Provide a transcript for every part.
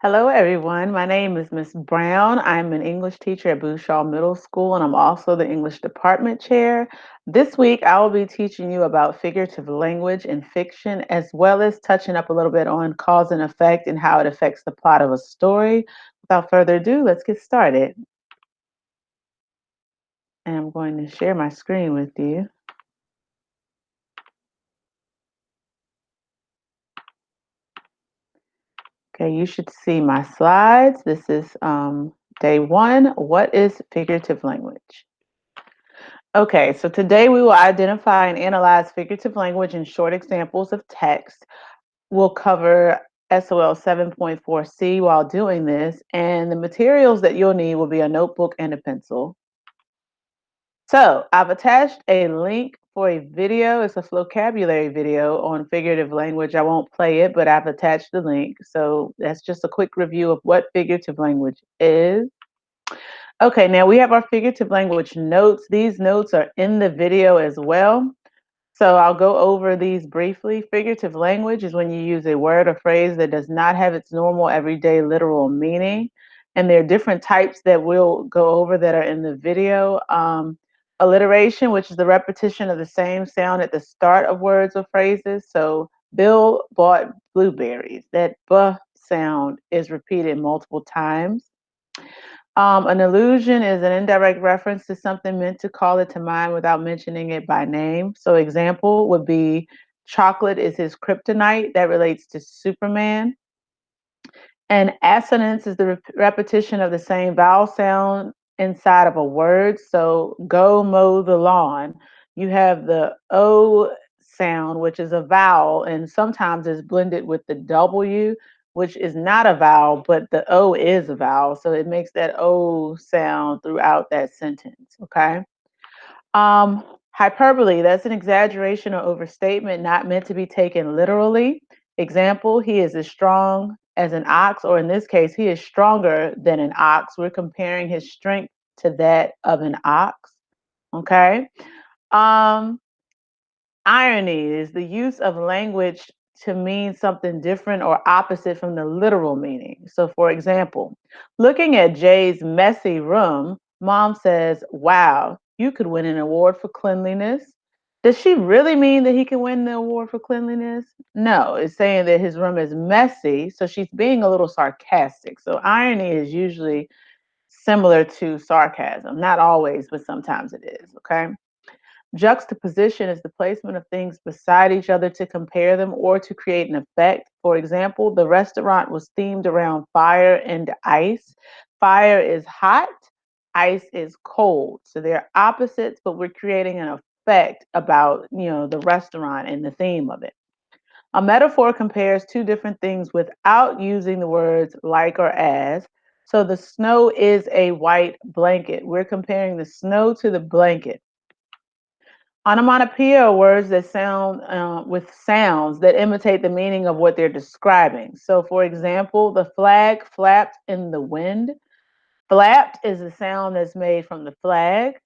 Hello, everyone. My name is Miss Brown. I'm an English teacher at Bouchard Middle School, and I'm also the English department chair. This week, I will be teaching you about figurative language in fiction, as well as touching up a little bit on cause and effect and how it affects the plot of a story. Without further ado, let's get started. And I'm going to share my screen with you. Okay, you should see my slides. This is day one. What is figurative language? Okay, so today we will identify and analyze figurative language and short examples of text. We'll cover SOL 7.4C while doing this, and the materials that you'll need will be a notebook and a pencil. So I've attached a link for a video. It's a vocabulary video on figurative language. I won't play it, but I've attached the link. So that's just a quick review of what figurative language is. Okay, now we have our figurative language notes. These notes are in the video as well. So I'll go over these briefly. Figurative language is when you use a word or phrase that does not have its normal everyday literal meaning. And there are different types that we'll go over that are in the video. Alliteration, which is the repetition of the same sound at the start of words or phrases. So Bill bought blueberries. That B sound is repeated multiple times. An allusion is an indirect reference to something meant to call it to mind without mentioning it by name. So example would be chocolate is his kryptonite. That relates to Superman. And assonance is the repetition of the same vowel sound inside of a word. So go mow the lawn. You have the O sound, which is a vowel, and sometimes it's blended with the W, which is not a vowel, but the O is a vowel. So it makes that O sound throughout that sentence. Okay. Um, Hyperbole, that's an exaggeration or overstatement not meant to be taken literally. Example, he is as strong as an ox, or in this case, he is stronger than an ox. We're comparing his strength to that of an ox. Okay. Um, Irony is the use of language to mean something different or opposite from the literal meaning. So, for example, looking at Jay's messy room, mom says, "Wow, you could win an award for cleanliness." Does she really mean that he can win the award for cleanliness? No, it's saying that his room is messy. So she's being a little sarcastic. So, irony is usually similar to sarcasm. Not always, but sometimes it is. Okay. Juxtaposition is the placement of things beside each other to compare them or to create an effect. For example, the restaurant was themed around fire and ice. Fire is hot, ice is cold. So they're opposites, but we're creating an effect about, the restaurant and the theme of it. A metaphor compares two different things without using the words like or as. So the snow is a white blanket. We're comparing the snow to the blanket. Onomatopoeia are words that sound with sounds that imitate the meaning of what they're describing. So, for example, the flag flapped in the wind. Flapped is the sound that's made from the flag.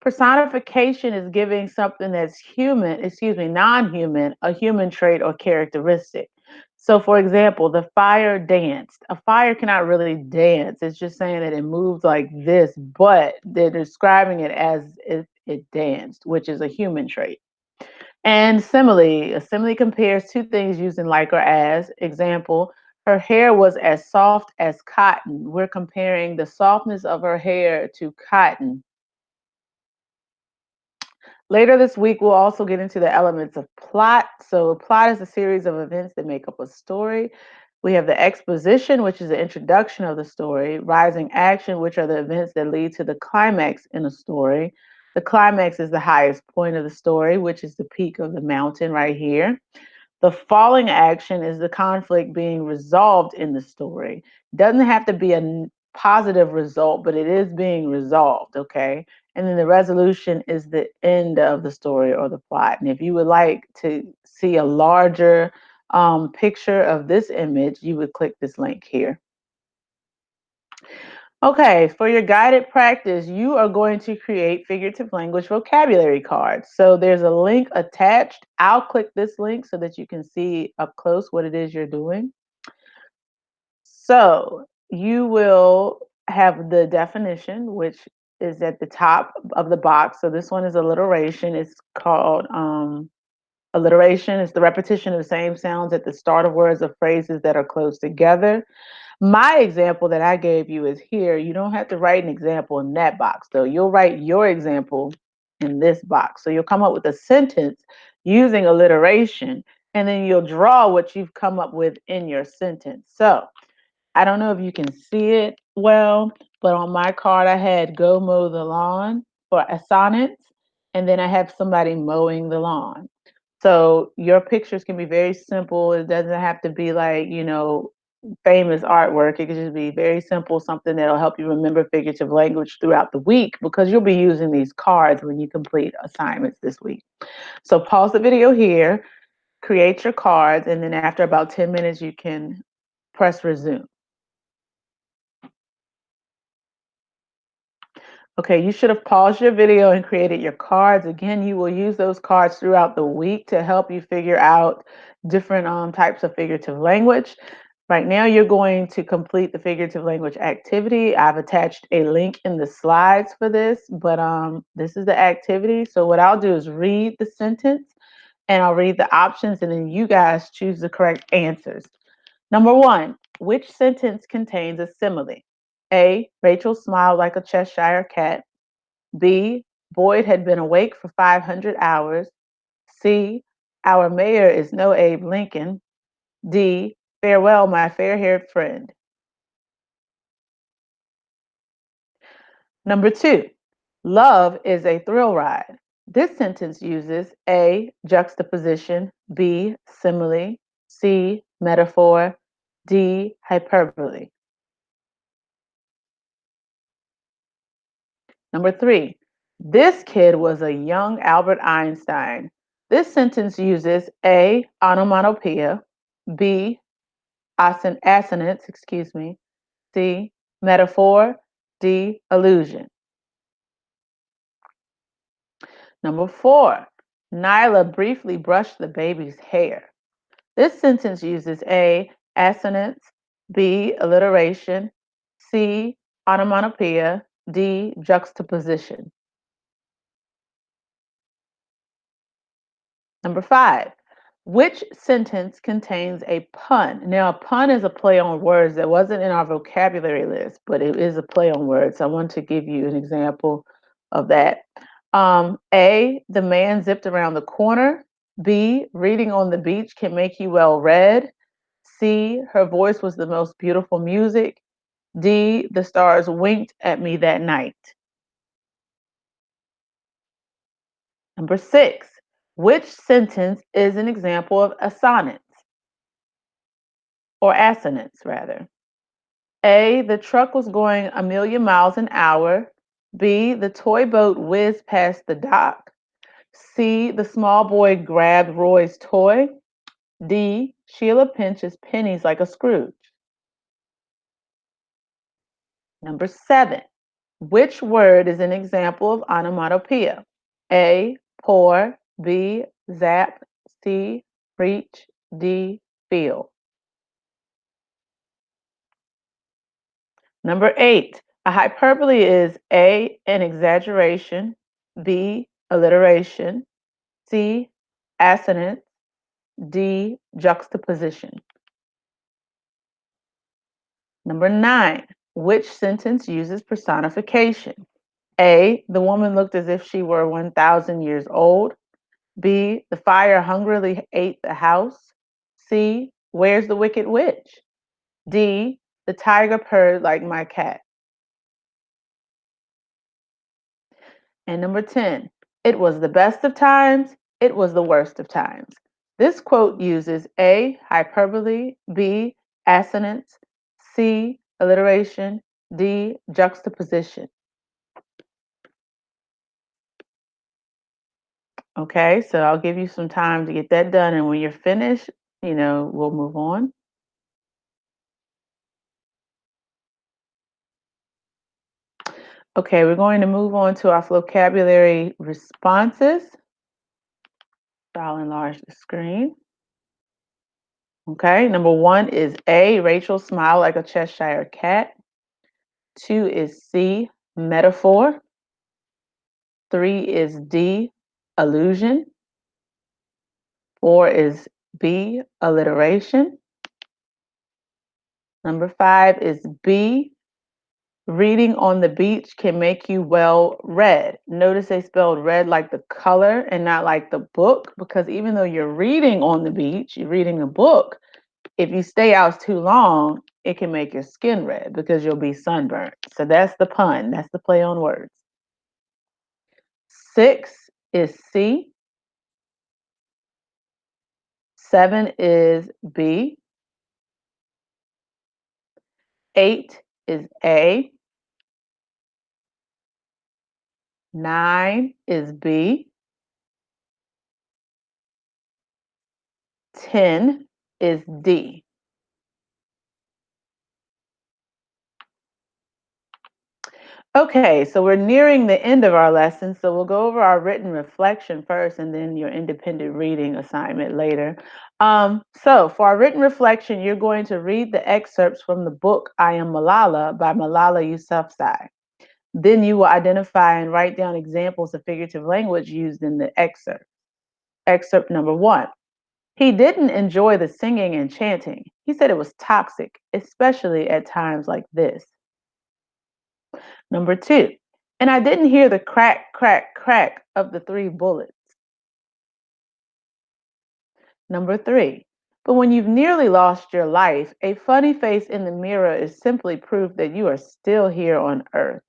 Personification is giving something that's non-human, a human trait or characteristic. So, for example, the fire danced. A fire cannot really dance. It's just saying that it moved like this, but they're describing it as if it danced, which is a human trait. And simile, a simile compares two things using like or as. Example, her hair was as soft as cotton. We're comparing the softness of her hair to cotton. Later this week, we'll also get into the elements of plot. So, a plot is a series of events that make up a story. We have the exposition, which is the introduction of the story, rising action, which are the events that lead to the climax in a story. The climax is the highest point of the story, which is the peak of the mountain right here. The falling action is the conflict being resolved in the story. Doesn't have to be a positive result, but it is being resolved, okay? And then the resolution is the end of the story or the plot. And if you would like to see a larger picture of this image, you would click this link here. Okay, for your guided practice, you are going to create figurative language vocabulary cards. So there's a link attached. I'll click this link so that you can see up close what it is you're doing. So you will have the definition, which is at the top of the box. So this one is alliteration. It's called alliteration. It's the repetition of the same sounds at the start of words or phrases that are close together. My example that I gave you is here. You don't have to write an example in that box, though. You'll write your example in this box. So you'll come up with a sentence using alliteration, and then you'll draw what you've come up with in your sentence. So I don't know if you can see it well, but on my card I had go mow the lawn for a sonnet, and then I have somebody mowing the lawn. So your pictures can be very simple. It doesn't have to be like, famous artwork. It can just be very simple, something that'll help you remember figurative language throughout the week because you'll be using these cards when you complete assignments this week. So pause the video here, create your cards, and then after about 10 minutes, you can press resume. Okay, you should have paused your video and created your cards. Again, you will use those cards throughout the week to help you figure out different types of figurative language. Right now, you're going to complete the figurative language activity. I've attached a link in the slides for this, but this is the activity. So what I'll do is read the sentence and I'll read the options and then you guys choose the correct answers. Number one, which sentence contains a simile? A, Rachel smiled like a Cheshire cat. B, Boyd had been awake for 500 hours. C, our mayor is no Abe Lincoln. D, farewell, my fair-haired friend. Number two, love is a thrill ride. This sentence uses A, juxtaposition, B, simile, C, metaphor, D, hyperbole. Number three, this kid was a young Albert Einstein. This sentence uses A, onomatopoeia, B, assonance, C, metaphor, D, allusion. Number four, Nyla briefly brushed the baby's hair. This sentence uses A, assonance, B, alliteration, C, onomatopoeia, D, juxtaposition. Number five, which sentence contains a pun? Now, a pun is a play on words that wasn't in our vocabulary list, but it is a play on words. I want to give you an example of that. A, the man zipped around the corner. B, reading on the beach can make you well read. C, her voice was the most beautiful music. D, the stars winked at me that night. Number six, which sentence is an example of assonance or assonance rather? A, the truck was going a million miles an hour. B, the toy boat whizzed past the dock. C, the small boy grabbed Roy's toy. D, Sheila pinches pennies like a Scrooge. Number seven, which word is an example of onomatopoeia? A, pour, B, zap, C, reach, D, feel. Number eight, a hyperbole is A, an exaggeration, B, alliteration, C, assonance, D, juxtaposition. Number nine, which sentence uses personification? A, the woman looked as if she were 1,000 years old. B, the fire hungrily ate the house. C, where's the wicked witch? D, the tiger purred like my cat. And number 10, it was the best of times, it was the worst of times. This quote uses A, hyperbole, B, assonance, C, alliteration, D, juxtaposition. Okay, so I'll give you some time to get that done. And when you're finished, we'll move on. Okay, we're going to move on to our vocabulary responses. So I'll enlarge the screen. Okay, number one is A, Rachel smiled like a Cheshire cat. Two is C, metaphor. Three is D, allusion. Four is B, alliteration. Number five is B, reading on the beach can make you well read. Notice they spelled read like the color and not like the book, because even though you're reading on the beach, you're reading a book, if you stay out too long, it can make your skin red because you'll be sunburned. So that's the pun. That's the play on words. Six is C. Seven is B. Eight is A. Nine is B. 10 is D. Okay, so we're nearing the end of our lesson, so we'll go over our written reflection first and then your independent reading assignment later. So for our written reflection, you're going to read the excerpts from the book I Am Malala by Malala Yousafzai. Then you will identify and write down examples of figurative language used in the excerpt. Excerpt number one. He didn't enjoy the singing and chanting. He said it was toxic, especially at times like this. Number two, and I didn't hear the crack, crack, crack of the three bullets. Number three, but when you've nearly lost your life, a funny face in the mirror is simply proof that you are still here on earth.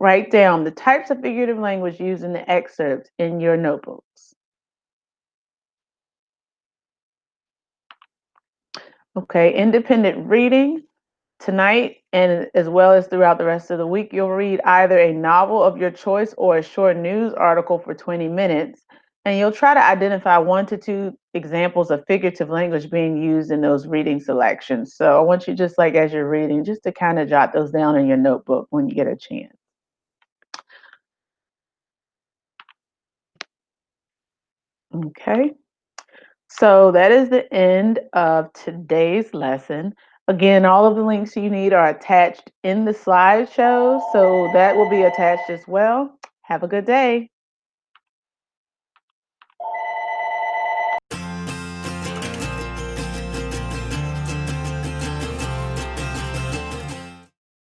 Write down the types of figurative language used in the excerpts in your notebooks. Okay, independent reading. Tonight, and as well as throughout the rest of the week, you'll read either a novel of your choice or a short news article for 20 minutes. And you'll try to identify 1 to 2 examples of figurative language being used in those reading selections. So I want you, just like as you're reading, just to kind of jot those down in your notebook when you get a chance. Okay. So that is the end of today's lesson. Again, all of the links you need are attached in the slideshow, so that will be attached as well. Have a good day.